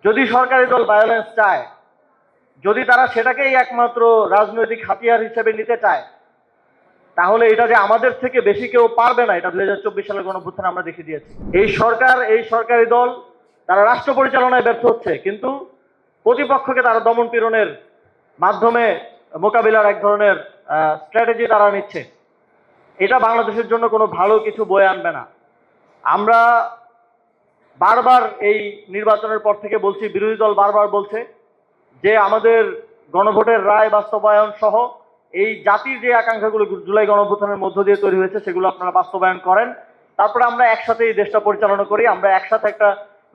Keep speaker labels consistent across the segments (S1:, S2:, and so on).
S1: যদি সরকারি দল ভায়োলেন্স চায়, যদি তারা সেটাকেই একমাত্র রাজনৈতিক হাতিয়ার হিসেবে নিতে চায়, তাহলে এটা যে আমাদের থেকে বেশি কেউ পারবে না, এটা 2024 সালের গণঅভ্যুত্থানে আমরা দেখে দিয়েছি। এই সরকার, এই সরকারি দল তারা রাষ্ট্র পরিচালনায় ব্যর্থ হচ্ছে, কিন্তু প্রতিপক্ষকে তারা দমন পীড়নের মাধ্যমে মোকাবিলার এক ধরনের স্ট্র্যাটেজি তারা নিচ্ছে। এটা বাংলাদেশের জন্য কোনো ভালো কিছু বয়ে আনবে না। আমরা বারবার এই নির্বাচনের পর থেকে বলছি, বিরোধী দল বারবার বলছে যে আমাদের গণভোটের রায় বাস্তবায়ন সহ এই জাতির যে আকাঙ্ক্ষাগুলো জুলাই গণঅভ্যুত্থানের মধ্য দিয়ে তৈরি হয়েছে সেগুলো আপনারা বাস্তবায়ন করেন, তারপরে আমরা একসাথে এই দেশটা পরিচালনা করি, আমরা একসাথে একটা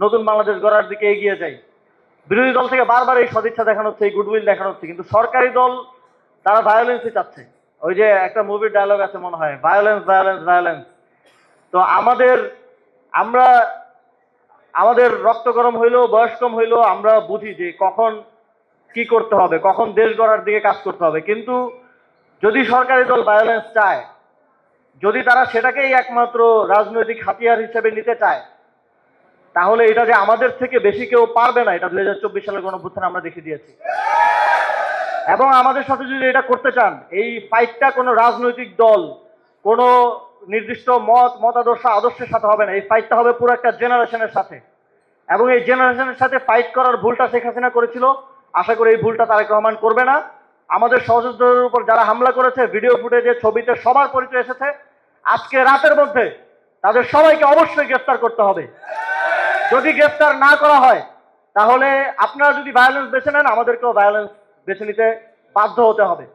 S1: নতুন বাংলাদেশ গড়ার দিকে এগিয়ে যাই। বিরোধী দল থেকে বারবার এই সদিচ্ছা দেখানো হচ্ছে, এই গুডউইল দেখানো হচ্ছে, কিন্তু সরকারি দল তারা ভায়োলেন্সই চাচ্ছে। ওই যে একটা মুভির ডায়লগ আছে মনে হয়, ভায়োলেন্স ভায়োলেন্স ভায়োলেন্স। তো আমরা আমাদের রক্ত গরম হইলেও, বয়স কম হইলেও আমরা বুঝি যে কখন কি করতে হবে, কখন দেশ গড়ার দিকে কাজ করতে হবে। কিন্তু যদি সরকারি দল ভায়োলেন্স চায়, যদি তারা সেটাকেই একমাত্র রাজনৈতিক হাতিয়ার হিসেবে নিতে চায়, তাহলে এটা যে আমাদের থেকে বেশি কেউ পারবে না, এটা 2024 সালের গণঅভ্যুত্থানে আমরা দেখে দিয়েছি। এবং আমাদের সাথে যদি এটা করতে চান, এই ফাইটটা কোনো রাজনৈতিক দল, কোনো নির্দিষ্ট মতাদর্শ আদর্শের সাথে হবে না, এই ফাইটটা হবে পুরো একটা জেনারেশনের সাথে। এবং এই জেনারেশনের সাথে ফাইট করার ভুলটা শেখ হাসিনা করেছিল, আশা করি এই ভুলটা তারেক রহমান করবে না। আমাদের সহযোদ্ধাদের উপর যারা হামলা করেছে, ভিডিও ফুটেজে ছবিতে সবার পরিচয় এসেছে, আজকে রাতের মধ্যে তাদের সবাইকে অবশ্যই গ্রেফতার করতে হবে। যদি গ্রেফতার না করা হয়, তাহলে আপনারা যদি ভায়োলেন্স বেছে নেন, আমাদেরকেও ভায়োলেন্স বেছে নিতে বাধ্য হতে হবে।